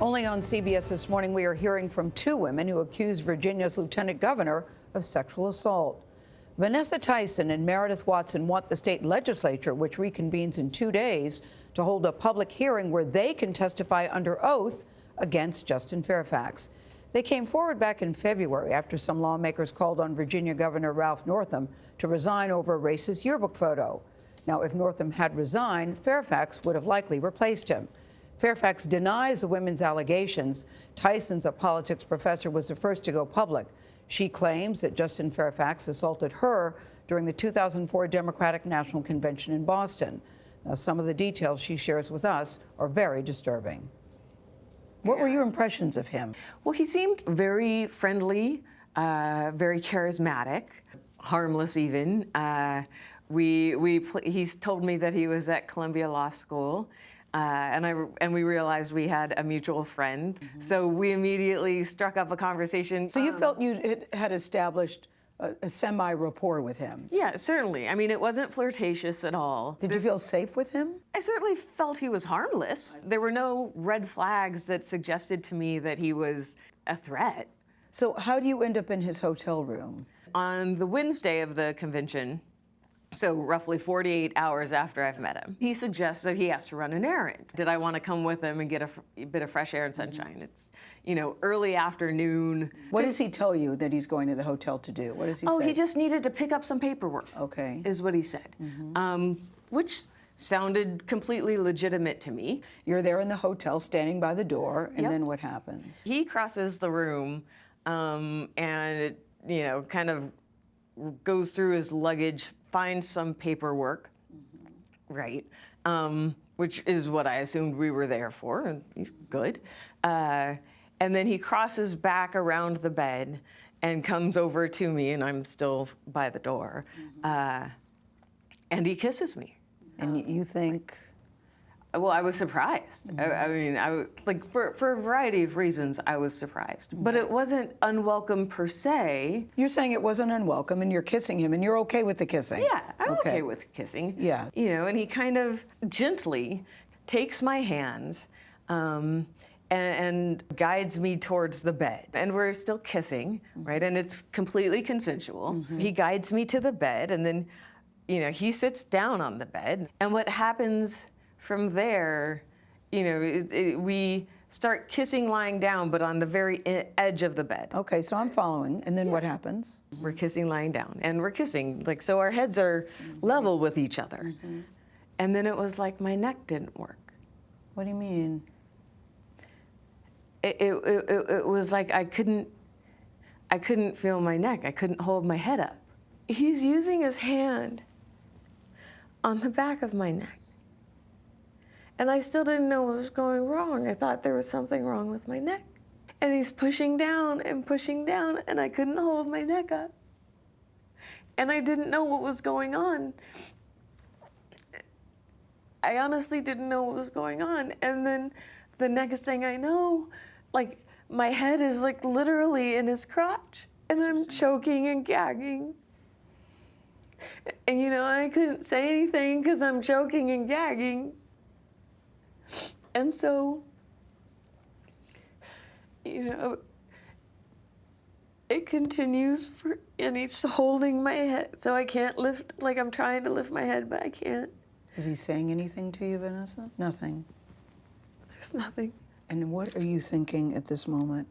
Only on CBS this morning, we are hearing from two women who accuse Virginia's lieutenant governor of sexual assault. Vanessa Tyson and Meredith Watson want the state legislature, which reconvenes in 2 days, to hold a public hearing where they can testify under oath against Justin Fairfax. They came forward back in February after some lawmakers called on Virginia Governor Ralph Northam to resign over a racist yearbook photo. Now, if Northam had resigned, Fairfax would have likely replaced him. Fairfax denies the women's allegations. Tyson's, a politics professor, was the first to go public. She claims that Justin Fairfax assaulted her during the 2004 Democratic National Convention in Boston. Now, some of the details she shares with us are very disturbing. What were your impressions of him? Well, he seemed very friendly, very charismatic, harmless even. He's told me that he was at Columbia Law School. And we realized we had a mutual friend. Mm-hmm. So we immediately struck up a conversation. So you felt you had established a semi-rapport with him? Yeah, certainly. I mean, it wasn't flirtatious at all. Did you feel safe with him? I certainly felt he was harmless. There were no red flags that suggested to me that he was a threat. So how do you end up in his hotel room? On the Wednesday of the convention, so roughly 48 hours after I've met him, he suggests that he has to run an errand. Did I want to come with him and get a bit of fresh air and sunshine? It's, early afternoon. What does he tell you that he's going to the hotel to do? What does he say? Oh, he just needed to pick up some paperwork. Okay. Is what he said. Mm-hmm. Which sounded completely legitimate to me. You're there in the hotel, standing by the door, and Yep. Then what happens? He crosses the room, and kind of goes through his luggage, finds some paperwork, right, which is what I assumed we were there for, and he's good. And then he crosses back around the bed and comes over to me, and I'm still by the door, and he kisses me. And you think? Well, I was surprised. For a variety of reasons, I was surprised. But it wasn't unwelcome per se. You're saying it wasn't unwelcome, and you're kissing him, and you're okay with the kissing? Yeah, I'm okay with kissing. Yeah. And he kind of gently takes my hands and guides me towards the bed. And we're still kissing, right? And it's completely consensual. Mm-hmm. He guides me to the bed, and then, he sits down on the bed. And what happens from there, we start kissing lying down, but on the very edge of the bed. Okay, so I'm following. And then what happens? We're kissing lying down, and we're kissing, so our heads are level with each other. Mm-hmm. And then it was like my neck didn't work. What do you mean? It was like I couldn't feel my neck. I couldn't hold my head up. He's using his hand on the back of my neck. And I still didn't know what was going wrong. I thought there was something wrong with my neck. And he's pushing down, and I couldn't hold my neck up. And I didn't know what was going on. I honestly didn't know what was going on. And then the next thing I know, my head is literally in his crotch, and I'm choking and gagging. And I couldn't say anything because I'm choking and gagging. And so, it continues and he's holding my head, so I can't lift, I'm trying to lift my head, but I can't. Is he saying anything to you, Vanessa? Nothing. There's nothing. And what are you thinking at this moment?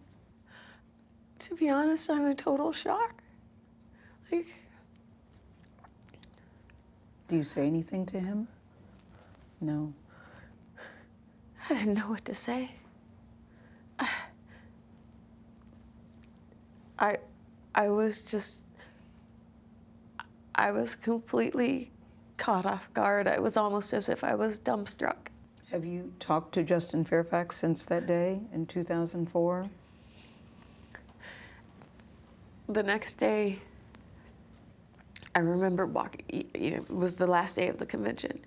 To be honest, I'm in total shock. Do you say anything to him? No. I didn't know what to say. I was completely caught off guard. It was almost as if I was dumbstruck. Have you talked to Justin Fairfax since that day in 2004? The next day, I remember walking, it was the last day of the convention.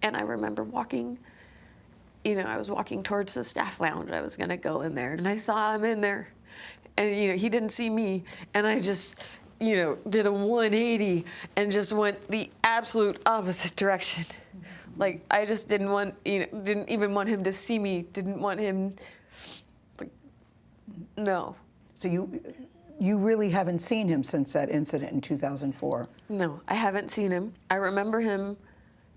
And I remember walking, I was walking towards the staff lounge. I was gonna go in there, and I saw him in there. And, he didn't see me. And I just, did a 180 and just went the absolute opposite direction. I just didn't want, didn't even want him to see me, didn't want him Like, no, So you really haven't seen him since that incident in 2004? no, I haven't seen him. I remember him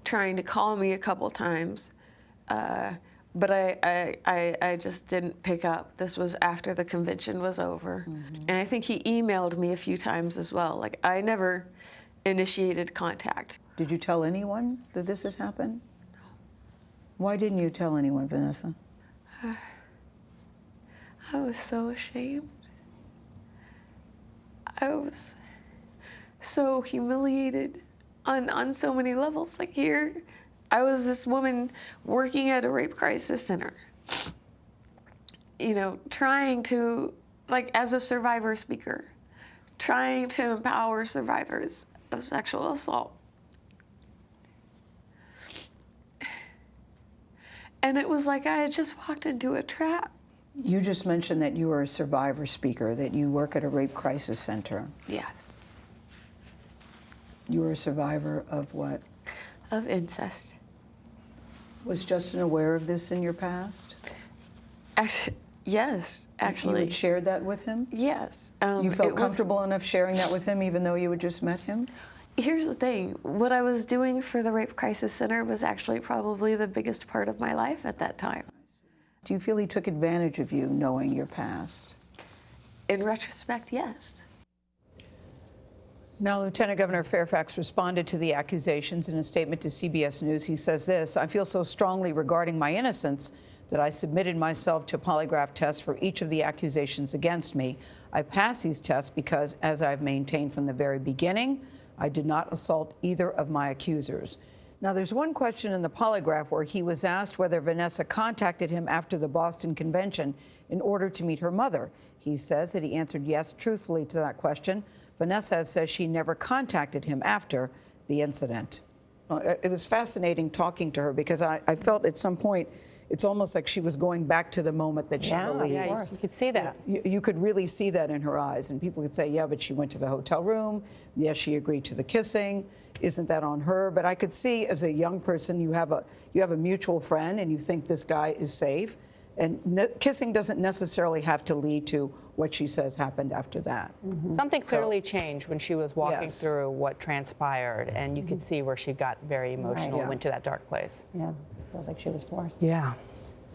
trying to call me a couple times, but I just didn't pick up. This was after the convention was over. And I think he emailed me a few times as well. Like, I never initiated contact. Did you tell anyone that this has happened? No. Why didn't you tell anyone, Vanessa? I was so ashamed. I was so humiliated on so many levels. Like, here, I was this woman working at a rape crisis center, you know, trying to, like, as a survivor speaker, trying to empower survivors of sexual assault. And it was like I had just walked into a trap. You just mentioned that you were a survivor speaker, that you work at a rape crisis center. Yes. You were a survivor of what? Of incest. Was Justin aware of this in your past? Actually, yes, actually. You had shared that with him? Yes. You it felt was- comfortable enough sharing that with him even though you had just met him? Here's the thing. What I was doing for the Rape Crisis Center was actually probably the biggest part of my life at that time. Do you feel he took advantage of you knowing your past? In retrospect, yes. Now, Lieutenant Governor Fairfax responded to the accusations in a statement to CBS News. He says this: "I feel so strongly regarding my innocence that I submitted myself to a polygraph test for each of the accusations against me. I passed these tests because, as I've maintained from the very beginning, I did not assault either of my accusers." Now, there's one question in the polygraph where he was asked whether Vanessa contacted him after the Boston Convention in order to meet her mother. He says that he answered yes truthfully to that question. Vanessa says she never contacted him after the incident. It was fascinating talking to her because I felt at some point it's almost like she was going back to the moment that she believed. Yeah, you could see that. You could really see that in her eyes, and people could say, yeah, but she went to the hotel room. Yes, she agreed to the kissing. Isn't that on her? But I could see, as a young person, you have a mutual friend, and you think this guy is safe. And kissing doesn't necessarily have to lead to what she says happened after that. Something clearly changed when she was walking Yes. through what transpired, and you could see where she got very emotional Yeah. and went to that dark place. Yeah, feels like she was forced. Yeah.